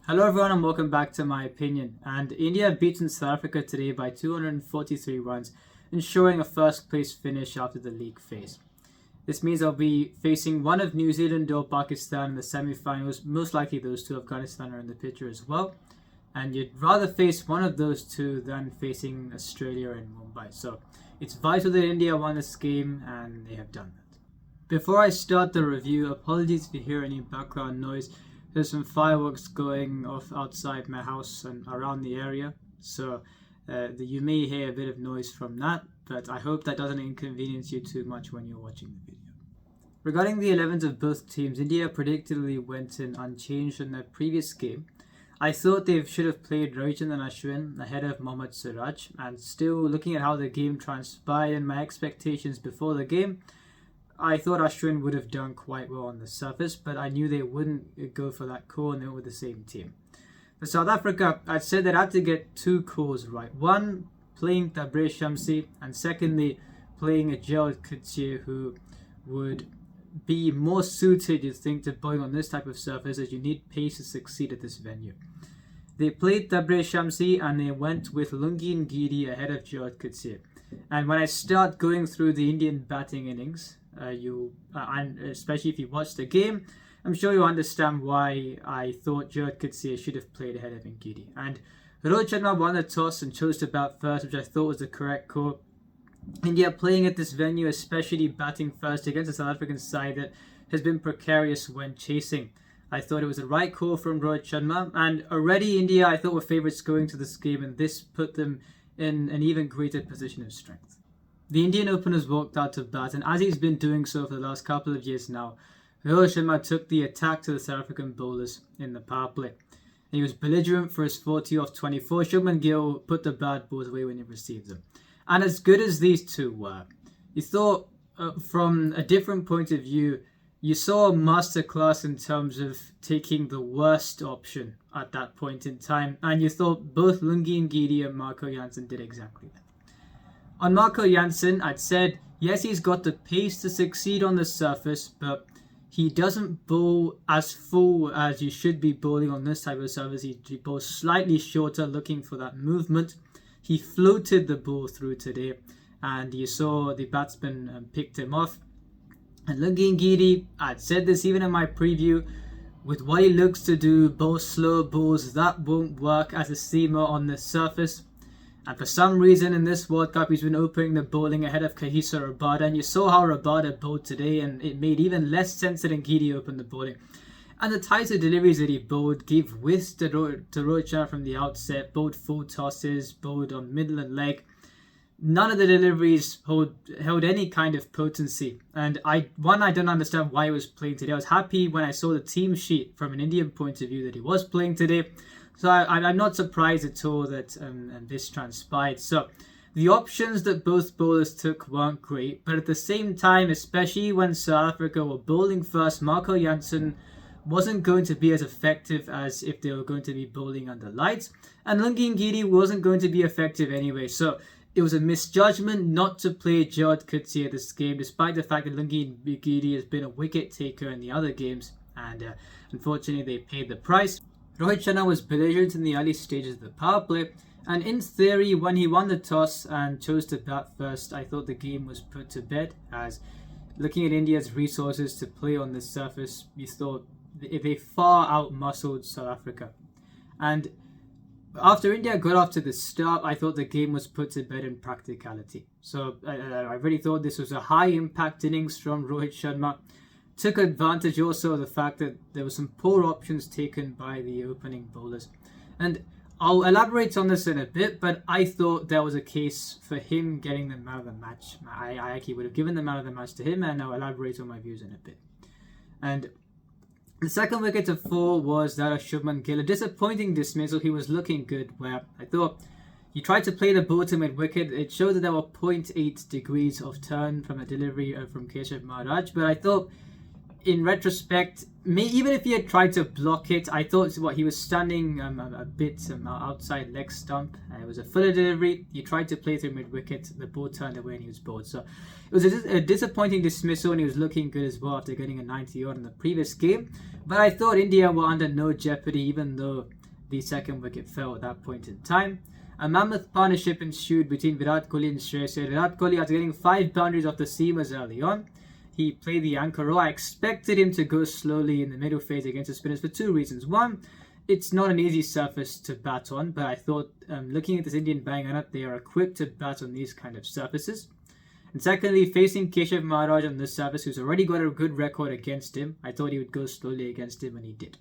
Hello everyone and welcome back to my opinion. And India have beaten South Africa today by 243 runs, ensuring a first place finish after the league phase. This means they'll be facing one of New Zealand or Pakistan in the semi-finals. Most likely those two. Afghanistan are in the picture as well. And you'd rather face one of those two than facing Australia and Mumbai. So it's vital that India won this game, and they have done that. Before I start the review, apologies if you hear any background noise. There's some fireworks going off outside my house and around the area, so you may hear a bit of noise from that, but I hope that doesn't inconvenience you too much when you're watching the video. Regarding the 11s of both teams, India predictably went in unchanged in their previous game. I thought they should have played Ravichandran Ashwin ahead of Mohammad Siraj, and still looking at how the game transpired and my expectations before the game, I thought Ashwin would have done quite well on the surface, but I knew they wouldn't go for that call and they were with the same team. For South Africa, I said that I had to get two calls right. One, playing Tabraiz Shamsi, and secondly, playing a Gerald Coetzee who would be more suited, you think, to bowling on this type of surface, as you need pace to succeed at this venue. They played Tabraiz Shamsi and they went with Lungi Ngidi ahead of Gerald Coetzee. And when I start going through the Indian batting innings, and especially if you watch the game, I'm sure you understand why I thought Gerald Coetzee should have played ahead of Ngidi. And Rohit Sharma won the toss and chose to bat first, which I thought was the correct call. India playing at this venue, especially batting first against a South African side that has been precarious when chasing. I thought it was the right call from Rohit Sharma, and already India I thought were favourites going to this game, and this put them in an even greater position of strength. The Indian openers walked out to bat, and as he's been doing so for the last couple of years now, Rohit Sharma took the attack to the South African bowlers in the power play. He was belligerent for his 40 off 24. Shubman Gill put the bad balls away when he received them. And as good as these two were, you thought from a different point of view, you saw a masterclass in terms of taking the worst option at that point in time, and you thought both Lungi Ngidi and Marco Jansen did exactly that. On Marco Jansen, I'd said, yes, he's got the pace to succeed on the surface, but he doesn't bowl as full as you should be bowling on this type of surface. He bowls slightly shorter, looking for that movement. He floated the ball through today, and you saw the batsman picked him off. And Lungi Ngidi, I'd said this even in my preview, with what he looks to do, bowl slow balls, that won't work as a seamer on the surface. And for some reason in this World Cup, he's been opening the bowling ahead of Kagiso Rabada. And you saw how Rabada bowled today, and it made even less sense that Ngidi opened the bowling. And the types of deliveries that he bowled gave width to Rohit Sharma from the outset, bowled full tosses, bowled on middle and leg. None of the deliveries held any kind of potency. And I don't understand why he was playing today. I was happy when I saw the team sheet from an Indian point of view that he was playing today. So I'm not surprised at all that this transpired. So the options that both bowlers took weren't great, but at the same time, especially when South Africa were bowling first, Marco Jansen wasn't going to be as effective as if they were going to be bowling under lights, and Lungi Ngidi wasn't going to be effective anyway. So it was a misjudgment not to play Gerald Coetzee at this game, despite the fact that Lungi Ngidi has been a wicket taker in the other games, and unfortunately they paid the price. Rohit Sharma was belligerent in the early stages of the power play, and in theory, when he won the toss and chose to bat first, I thought the game was put to bed, as looking at India's resources to play on this surface, you thought they far out-muscled South Africa. And after India got off to the start, I thought the game was put to bed in practicality. So I really thought this was a high-impact innings from Rohit Sharma. Took advantage also of the fact that there were some poor options taken by the opening bowlers. And I'll elaborate on this in a bit, but I thought there was a case for him getting the man of the match. I actually would have given the man of the match to him, and I'll elaborate on my views in a bit. And the second wicket to fall was that of Shubman Gill. A disappointing dismissal. He was looking good, where I thought he tried to play the ball to mid-wicket. It showed that there were 0.8 degrees of turn from a delivery from Keshav Maharaj, but I thought in retrospect, even if he had tried to block it, I thought he was standing a bit outside leg stump. It was a fuller delivery. He tried to play through mid-wicket. The ball turned away and he was bowled. So it was a disappointing dismissal, and he was looking good as well after getting a 90 odd in the previous game. But I thought India were under no jeopardy, even though the second wicket fell at that point in time. A mammoth partnership ensued between Virat Kohli and Shreyas Iyer. Virat Kohli, after getting 5 boundaries off the seamers early on, he played the anchor role. I expected him to go slowly in the middle phase against the spinners for 2 reasons. One, it's not an easy surface to bat on, but I thought looking at this Indian batting lineup, they are equipped to bat on these kind of surfaces. And secondly, facing Keshav Maharaj on this surface, who's already got a good record against him, I thought he would go slowly against him, and he did.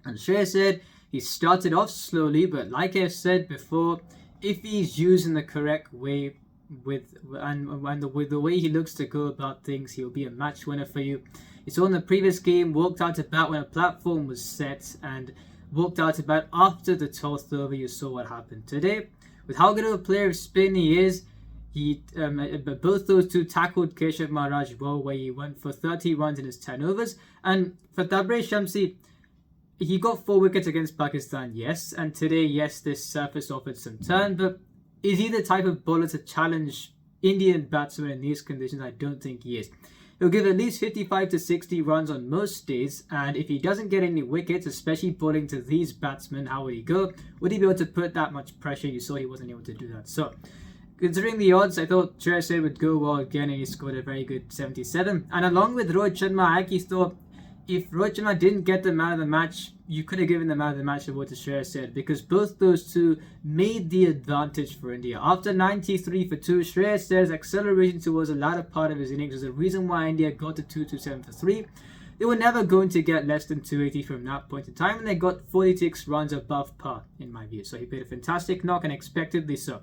And Shreyas Iyer, he started off slowly, but like I said before, if he's used in the correct way, with the way he looks to go about things, he'll be a match winner for you. You saw in the previous game, walked out to bat when a platform was set, and walked out to bat after the 12th over. You saw what happened today. With how good of a player of spin he is, both those two tackled Keshav Maharaj well, where he went for 30 runs in his 10 overs. And for Tabraiz Shamsi, he got 4 wickets against Pakistan, yes, and today, yes, this surface offered some turn, but is he the type of bowler to challenge Indian batsmen in these conditions? I don't think he is. He'll give at least 55 to 60 runs on most days, and if he doesn't get any wickets, especially bowling to these batsmen, how would he go? Would he be able to put that much pressure? You saw he wasn't able to do that. So, considering the odds, I thought Shreyas Iyer would go well again, and he scored a very good 77. And along with Rohit Sharma, I actually thought if Rohit Sharma didn't get the man of the match, you could have given the man of the match award to Shreyas Iyer, because both those two made the advantage for India. After 93 for 2, Shreyas Iyer's acceleration towards the latter part of his innings was the reason why India got to 227 for 3. They were never going to get less than 280 from that point in time, and they got 46 runs above par, in my view. So he played a fantastic knock, and expectedly so.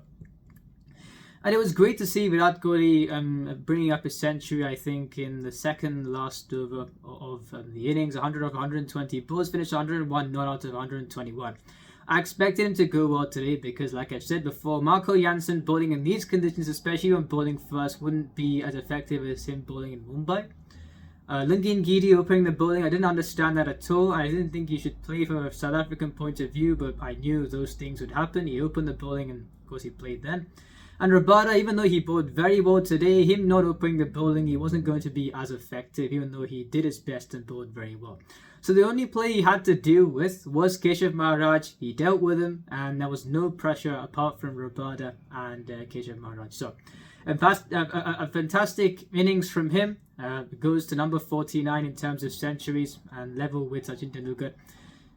And it was great to see Virat Kohli bringing up a century, I think, in the second last over of the innings. 100 of 120 balls, finished 101 not out of 121. I expected him to go well today because, like I've said before, Marco Jansen bowling in these conditions, especially when bowling first, wouldn't be as effective as him bowling in Mumbai. Lungin Giri opening the bowling, I didn't understand that at all. I didn't think he should play from a South African point of view, but I knew those things would happen. He opened the bowling and, of course, he played then. And Rabada, even though he bowled very well today, him not opening the bowling, he wasn't going to be as effective, even though he did his best and bowled very well. So the only play he had to deal with was Keshav Maharaj. He dealt with him, and there was no pressure apart from Rabada and Keshav Maharaj. So a fantastic innings from him. Goes to number 49 in terms of centuries and level with Sachin Tendulkar.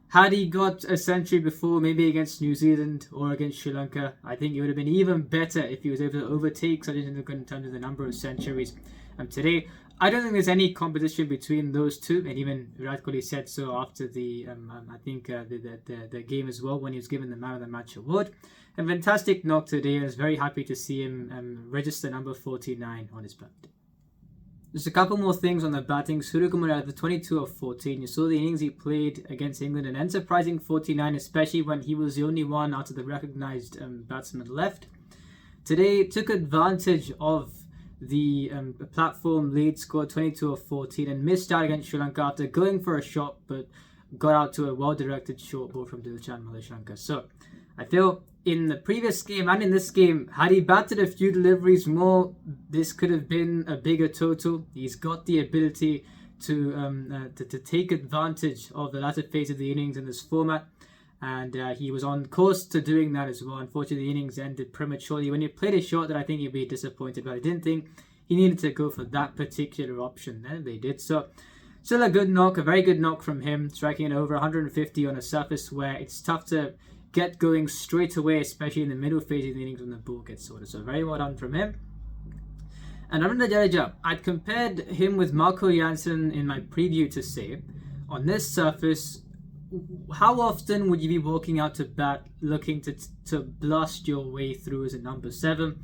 Had he got a century before, maybe against New Zealand or against Sri Lanka, I think it would have been even better if he was able to overtake Sachin Tendulkar in terms of the number of centuries. Today, I don't think there's any competition between those two, and even Virat Kohli said so after the game as well, when he was given the Man of the Match award. A fantastic knock today. I was very happy to see him register number 49 on his birthday. Just a couple more things on the batting. Suryakumar at the 22 of 14. You saw the innings he played against England, an unsurprising 49, especially when he was the only one out of the recognised batsmen left. Today, took advantage of the platform lead, scored 22 of 14 and missed out against Sri Lanka after going for a shot, but got out to a well-directed short ball from Dilshan Malashkar. So, I feel in the previous game and in this game, had he batted a few deliveries more, this could have been a bigger total. He's got the ability to take advantage of the latter phase of the innings in this format, and he was on course to doing that as well. Unfortunately, the innings ended prematurely. When he played a shot that I think he'd be disappointed, but I didn't think he needed to go for that particular option. Then they did. So, still a good knock, a very good knock from him, striking it over 150 on a surface where it's tough to get going straight away, especially in the middle phase of the innings when the ball gets sorted. So very well done from him. And Ravindra Jadeja, I'd compared him with Marco Jansen in my preview to say, on this surface, how often would you be walking out to bat looking to blast your way through as a number 7?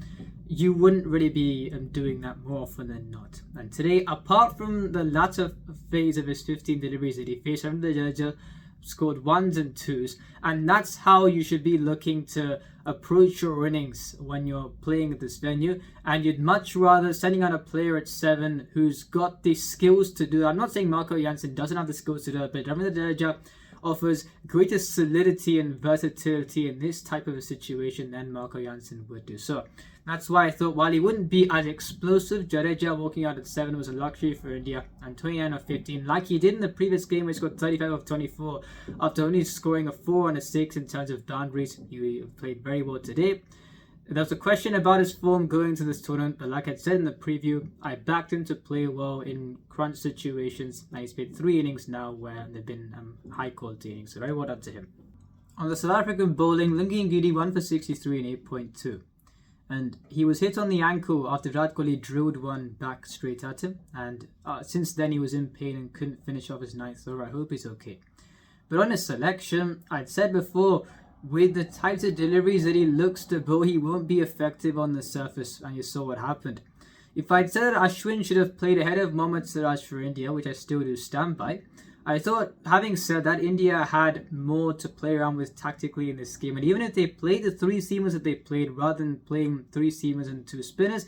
You wouldn't really be doing that more often than not. And today, apart from the latter phase of his 15 deliveries that he faced, Ravindra Jadeja scored ones and twos, and that's how you should be looking to approach your innings when you're playing at this venue. And you'd much rather sending out a player at 7 who's got the skills to do it. I'm not saying Marco Jansen doesn't have the skills to do it, but Ravinder Jadeja offers greater solidity and versatility in this type of a situation than Marco Jansen would do. So that's why I thought while he wouldn't be as explosive, Jadeja walking out at 7 was a luxury for India, and 29 of 15, like he did in the previous game where he scored 35 of 24 after only scoring a 4 and a 6 in terms of boundaries. He played very well today. There was a question about his form going to this tournament, but like I said in the preview, I backed him to play well in crunch situations, and he's played 3 innings now where they've been high quality innings, so very well done to him. On the South African bowling, Lungi Ngidi 1 for 63 in 8.2. And he was hit on the ankle after Virat Kohli drilled one back straight at him, and since then he was in pain and couldn't finish off his 9th over. I hope he's okay. But on his selection, I'd said before, with the types of deliveries that he looks to bowl, he won't be effective on the surface, and you saw what happened. If I'd said that Ashwin should have played ahead of Mohammad Siraj for India, which I still do stand by, I thought, having said that, India had more to play around with tactically in this game. And even if they played the 3 seamers that they played, rather than playing 3 seamers and 2 spinners,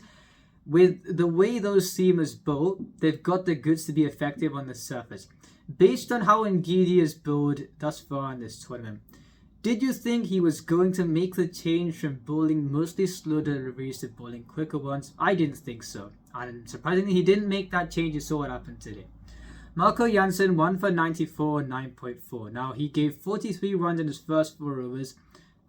with the way those seamers bowl, they've got the goods to be effective on the surface. Based on how Ngidi has bowled thus far in this tournament, did you think he was going to make the change from bowling mostly slow deliveries to bowling quicker ones? I didn't think so. And surprisingly, he didn't make that change. You saw what happened today. Marco Jansen 1 for 94, 9.4. Now, he gave 43 runs in his first 4 overs,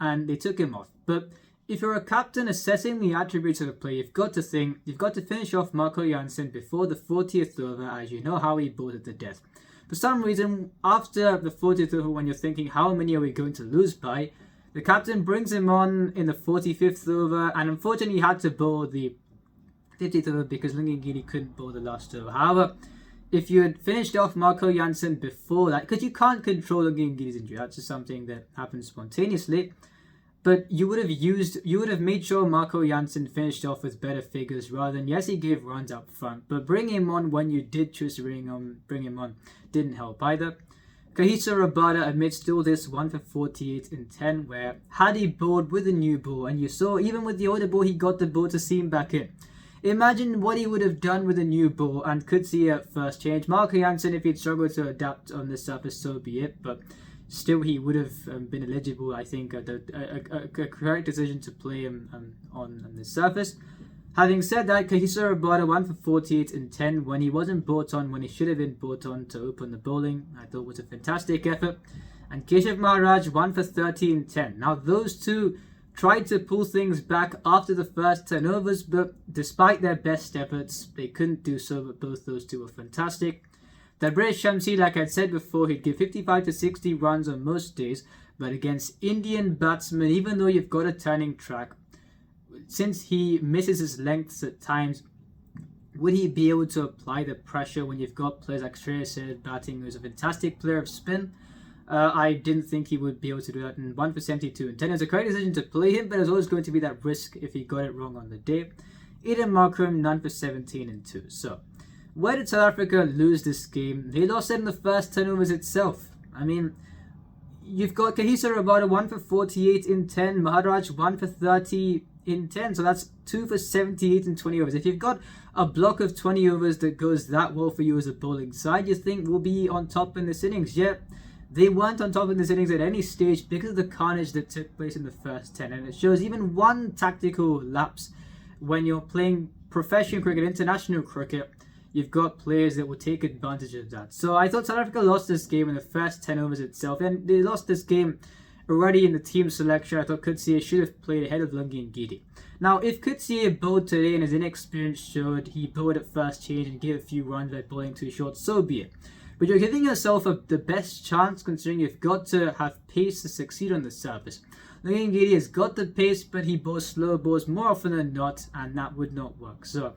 and they took him off. But if you're a captain assessing the attributes of a player, you've got to finish off Marco Jansen before the 40th over, as you know how he bowled at the death. For some reason, after the 40th over, when you're thinking, how many are we going to lose by, the captain brings him on in the 45th over, and unfortunately he had to bowl the 50th over because Lungi Ngidi couldn't bowl the last over. However, if you had finished off Marco Jansen before that, because you can't control Lungi Ngidi's injury, that's just something that happens spontaneously, but you would have made sure Marco Jansen finished off with better figures rather than, yes, he gave runs up front, but bringing him on when you did choose to bring him on didn't help either. Kahisa Rabada amidst all this 1 for 48 in 10, where had he bowled with a new ball, and you saw even with the older ball he got the ball to seam back in. Imagine what he would have done with a new ball and could see a first change. Marco Jansen, if he'd struggled to adapt on the surface, so be it, but still he would have been eligible. I think a correct decision to play him on the surface. Having said that, Kahisa Rabada 1 for 48 in 10 when he wasn't brought on when he should have been brought on to open the bowling. I thought was a fantastic effort. And Keshav Maharaj 1 for 30 in 10. Now those two tried to pull things back after the first 10 overs, but despite their best efforts, they couldn't do so, but both those two were fantastic. Tabraiz Shamsi, like I said before, he'd give 55 to 60 runs on most days, but against Indian batsmen, even though you've got a turning track, since he misses his lengths at times, would he be able to apply the pressure when you've got players like Shreyas Iyer batting, who's a fantastic player of spin? I didn't think he would be able to do that. In 1 for 72 and 10, it was a correct decision to play him, but there's always going to be that risk if he got it wrong on the day. Eden Markram, none for 17 and 2. So, where did South Africa lose this game? They lost it in the first 10 overs itself. I mean, you've got Kahisa Rabada 1 for 48 in 10, Maharaj 1 for 30 in 10, so that's 2 for 78 in 20 overs. If you've got a block of 20 overs that goes that well for you as a bowling side, you think we'll be on top in this innings. Yet, they weren't on top in this innings at any stage because of the carnage that took place in the first 10. And it shows even one tactical lapse when you're playing professional cricket, international cricket, you've got players that will take advantage of that. So I thought South Africa lost this game in the first 10 overs itself. And they lost this game already in the team selection. I thought Coetzee should have played ahead of Lungi Ngidi. Now, if Coetzee bowled today and his inexperience showed he bowled at first change and gave a few runs by bowling too short, so be it. But you're giving yourself the best chance considering you've got to have pace to succeed on the surface. Lungi Ngidi has got the pace, but he bowls slow balls more often than not, and that would not work. So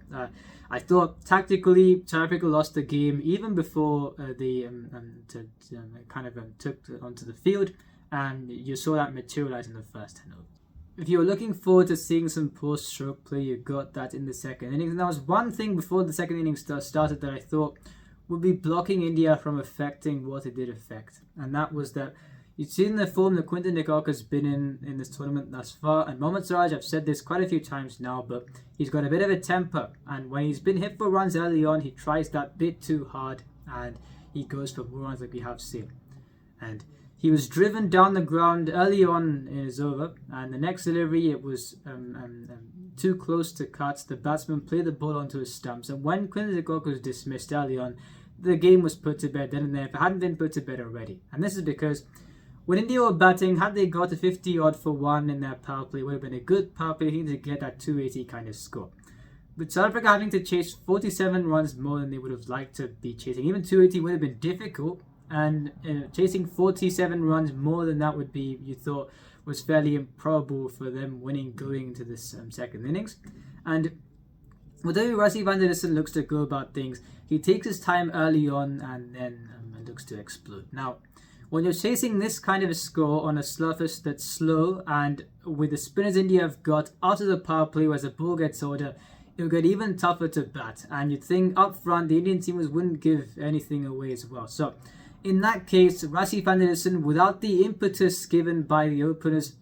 I thought tactically South Africa lost the game even before they took onto the field, and you saw that materialize in the first 10 overs. If you were looking forward to seeing some post-stroke play, you got that in the second innings. And there was one thing before the second innings started that I thought would be blocking India from affecting what it did affect. And that was that you've seen the form that Quinton de Kock has been in this tournament thus far. And Mohammad Siraj, I've said this quite a few times now, but he's got a bit of a temper. And when he's been hit for runs early on, he tries that bit too hard and he goes for more runs like we have seen. And he was driven down the ground early on in his over, and the next delivery it was too close to cut. The batsman played the ball onto his stumps, and when Quinton de Kock was dismissed early on, the game was put to bed then and there if it hadn't been put to bed already. And this is because when India were batting, had they got a 50 odd for one in their power play, it would have been a good power play to get that 280 kind of score. But South Africa having to chase 47 runs more than they would have liked to be chasing. Even 280 would have been difficult. And chasing 47 runs more than that would be, you thought, was fairly improbable for them winning going into this second innings. And although Rassie van der Dussen looks to go about things, he takes his time early on and then looks to explode. Now, when you're chasing this kind of a score on a surface that's slow and with the spinners India have got out of the power play as the ball gets older, it'll get even tougher to bat. And you'd think up front the Indian teamers wouldn't give anything away as well. So in that case, Rassie van der Dussen, without the impetus given by the openers,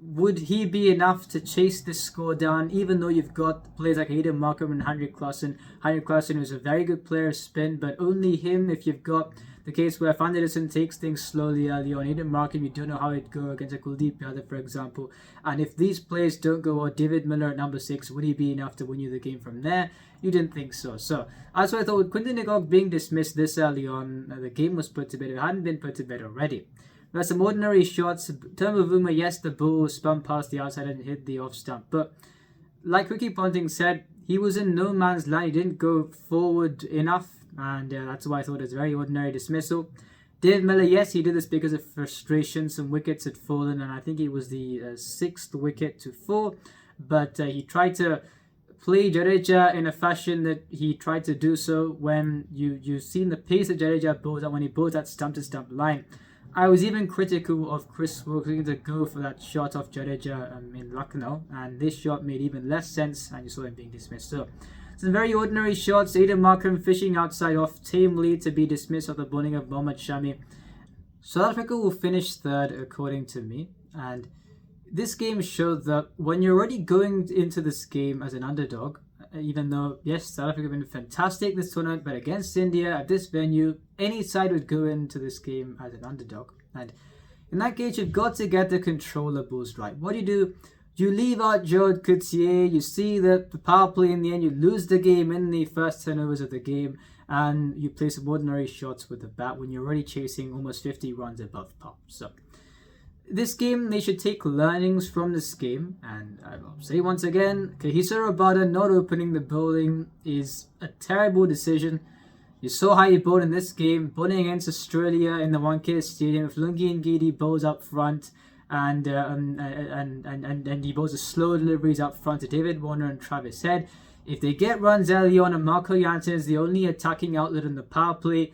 would he be enough to chase this score down, even though you've got players like Aiden Markham and Henrik Claassen? Henrik Claassen is a very good player of spin, but only him if you've got the case where Van der Dussen takes things slowly early on. Aiden Markham, you don't know how it'd go against a Kuldeep Yadav, for example. And if these players don't go, or David Miller at number 6, would he be enough to win you the game from there? You didn't think so. So that's why I thought with Quinton de Kock being dismissed this early on, the game was put to bed. It hadn't been put to bed already. There are some ordinary shots. Thermovuma, yes, the ball spun past the outside and hit the off stump. But like Ricky Ponting said, he was in no man's land. He didn't go forward enough. And that's why I thought it was a very ordinary dismissal. David Miller, yes, he did this because of frustration. Some wickets had fallen, and I think it was the 6th wicket to fall. But he tried to play Jadeja in a fashion that he tried to do so when you've seen the pace that Jadeja bowls at when he bowls that stump-to-stump line. I was even critical of Chris Wilkins to go for that shot off Jadeja in Lucknow, and this shot made even less sense, and you saw him being dismissed. So some very ordinary shots. Aiden Markham fishing outside off tamely to be dismissed off the bowling of Mohammad Shami. South Africa will finish third according to me, and this game showed that when you're already going into this game as an underdog, even though, yes, South Africa have been fantastic this tournament, but against India at this venue, any side would go into this game as an underdog. And in that case, you've got to get the controllables right. What do? You leave out Joe Coutier, you see that the power play in the end, you lose the game in the first 10 overs of the game, and you play some ordinary shots with the bat when you're already chasing almost 50 runs above par. So this game, they should take learnings from this game, and I will say once again, Kagiso Rabada not opening the bowling is a terrible decision. You saw how he bowled in this game, bowling against Australia in the Wankhede Stadium. If Lungi Ngidi bowls up front, and he bowls the slow deliveries up front to David Warner and Travis Head. If they get runs early on and Marco Jansen is the only attacking outlet in the power play,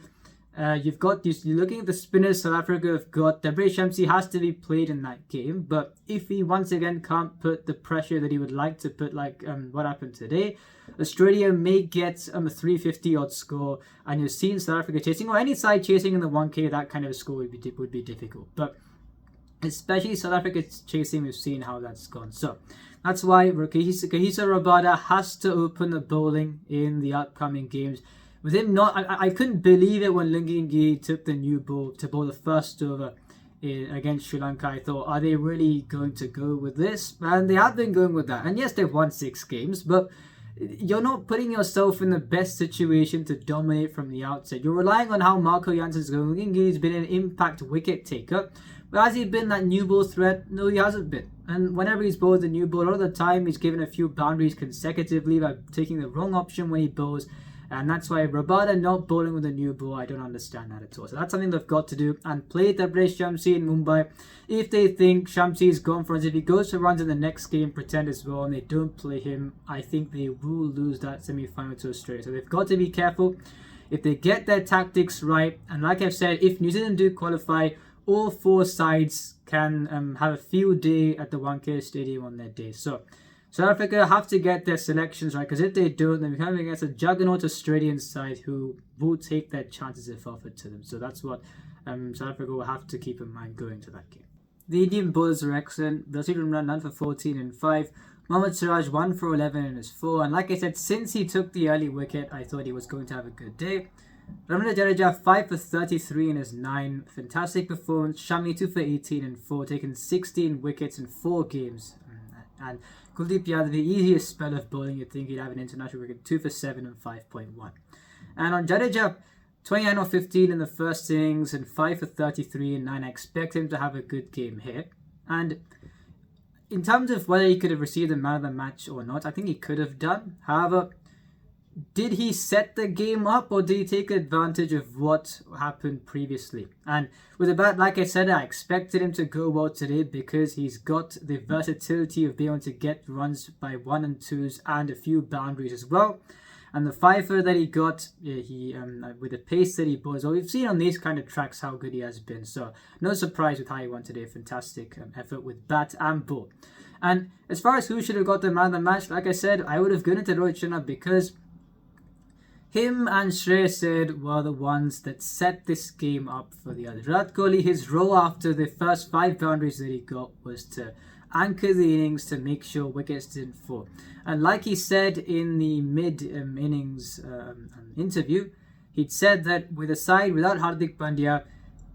you're looking at the spinners South Africa have got. Debre Shamsi has to be played in that game, but if he once again can't put the pressure that he would like to put, like what happened today, Australia may get a 350 odd score, and you've seen South Africa chasing, or any side chasing in the 1K, that kind of a score would be difficult. But especially South Africa chasing, we've seen how that's gone. So that's why Kagiso Rabada has to open the bowling in the upcoming games. With him not, I couldn't believe it when Lungi Ngidi took the new ball to bowl the first over against Sri Lanka. I thought, are they really going to go with this? And they have been going with that. And yes, they've won 6 games, but you're not putting yourself in the best situation to dominate from the outset. You're relying on how Marco Jansen's going. Lungi Ngidi's been an impact wicket taker. But has he been that new ball threat? No, he hasn't been. And whenever he's bowled the new ball, a lot of the time he's given a few boundaries consecutively by taking the wrong option when he bowls. And that's why Rabada not bowling with a new ball, I don't understand that at all. So that's something they've got to do. And play Debre Shamsi in Mumbai. If they think Shamsi is gone for runs, if he goes for runs in the next game, pretend as well, and they don't play him, I think they will lose that semi-final to Australia. So they've got to be careful. If they get their tactics right, and like I've said, if New Zealand do qualify, all 4 sides can have a field day at the Wankhede Stadium on their day. So South Africa have to get their selections right, because if they don't, then we're coming against a juggernaut Australian side who will take their chances if offered to them. So that's what South Africa will have to keep in mind going to that game. The Indian bowlers were excellent. Vasir Imran 9 for 14 and 5. Mohammad Siraj 1 for 11 in his 4. And like I said, since he took the early wicket, I thought he was going to have a good day. Ravindra Jadeja 5 for 33 in his 9. Fantastic performance. Shami 2 for 18 and 4, taking 16 wickets in 4 games. And Kuldeep Yadav, the easiest spell of bowling you'd think he'd have an international record, 2 for 7 and 5.1. And on Jadeja, 29 or 15 in the first innings and 5 for 33 and 9. I expect him to have a good game here. And in terms of whether he could have received the man of the match or not, I think he could have done. However, did he set the game up, or did he take advantage of what happened previously? And with a bat, like I said, I expected him to go well today because he's got the versatility of being able to get runs by 1 and 2s and a few boundaries as well. And the 5-er that he got, with the pace that he bowls, well, we've seen on these kind of tracks how good he has been. So no surprise with how he won today. Fantastic effort with bat and ball. And as far as who should have got the man of the match, like I said, I would have given it to Rohit Sharma because him and Shreyas Iyer were the ones that set this game up for the others. Virat Kohli, his role after the first 5 boundaries that he got was to anchor the innings to make sure wickets didn't fall. And like he said in the mid-innings interview, he'd said that with a side without Hardik Pandya,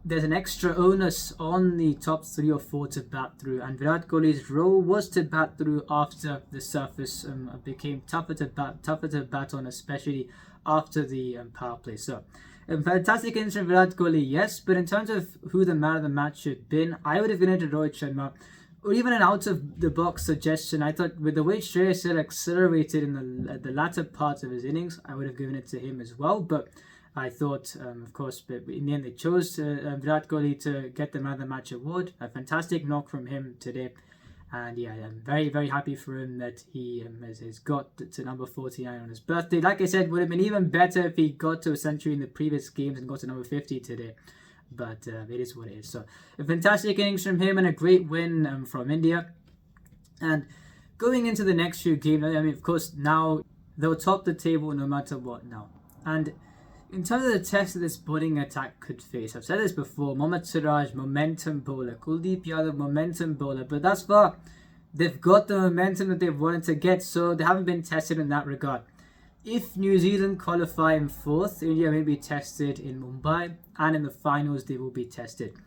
there's an extra onus on the top 3 or 4 to bat through, and Virat Kohli's role was to bat through after the surface became tougher to bat on, especially after the power play. So fantastic innings from Virat Kohli, yes, but in terms of who the man of the match should have been, I would have given it to Rohit Sharma. Or even an out-of-the-box suggestion, I thought with the way Shreyas Iyer accelerated in the latter parts of his innings, I would have given it to him as well. But I thought, of course, but in the end they chose Virat Kohli to get the man of the match award. A fantastic knock from him today. And yeah, I'm very, very happy for him that he has got to number 49 on his birthday. Like I said, would have been even better if he got to a century in the previous games and got to number 50 today. But it is what it is. So a fantastic innings from him and a great win from India. And going into the next few games, I mean, of course, now they'll top the table no matter what now. And in terms of the test that this bowling attack could face, I've said this before, Mohammad Siraj, momentum bowler, Kuldeep Yadav, momentum bowler. But thus far, they've got the momentum that they've wanted to get, so they haven't been tested in that regard. If New Zealand qualify in 4th, India may be tested in Mumbai, and in the finals they will be tested.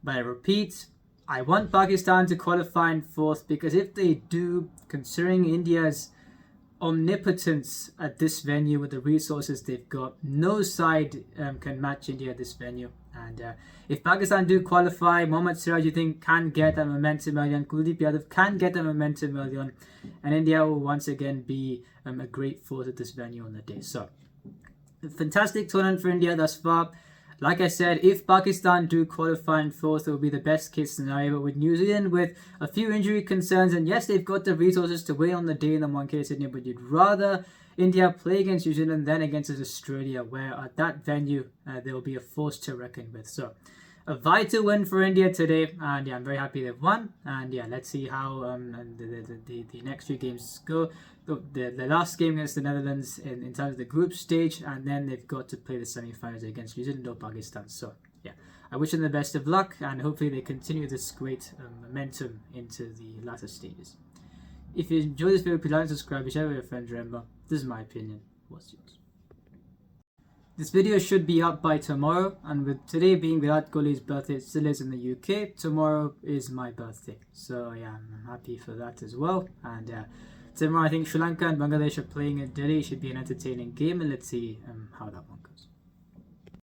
But I repeat, I want Pakistan to qualify in 4th because if they do, considering India's omnipotence at this venue with the resources they've got, no side can match India at this venue. And if Pakistan do qualify, Mohammad Siraj, you think, can get that momentum early on. Kuldeep Yadav can get that momentum early on. And India will once again be a great force at this venue on the day. So, a fantastic tournament for India thus far. Like I said, if Pakistan do qualify in 4th, it will be the best case scenario. But with New Zealand, with a few injury concerns, and yes, they've got the resources to win on the day in the 1K Sydney, but you'd rather India play against New Zealand than against Australia, where at that venue, there will be a force to reckon with. So, a vital win for India today, and yeah, I'm very happy they've won. And yeah, let's see how the next few games go. The last game against the Netherlands in terms of the group stage, and then they've got to play the semi-finals against New Zealand or Pakistan. So yeah, I wish them the best of luck, and hopefully they continue this great momentum into the latter stages. If you enjoyed this video, please like and subscribe, share with your friends. Remember, this is my opinion. What's yours? This video should be up by tomorrow, and with today being Virat Kohli's birthday, it still is in the UK. Tomorrow is my birthday, so yeah, I'm happy for that as well. And tomorrow I think Sri Lanka and Bangladesh are playing at Delhi. It should be an entertaining game, and let's see how that one goes.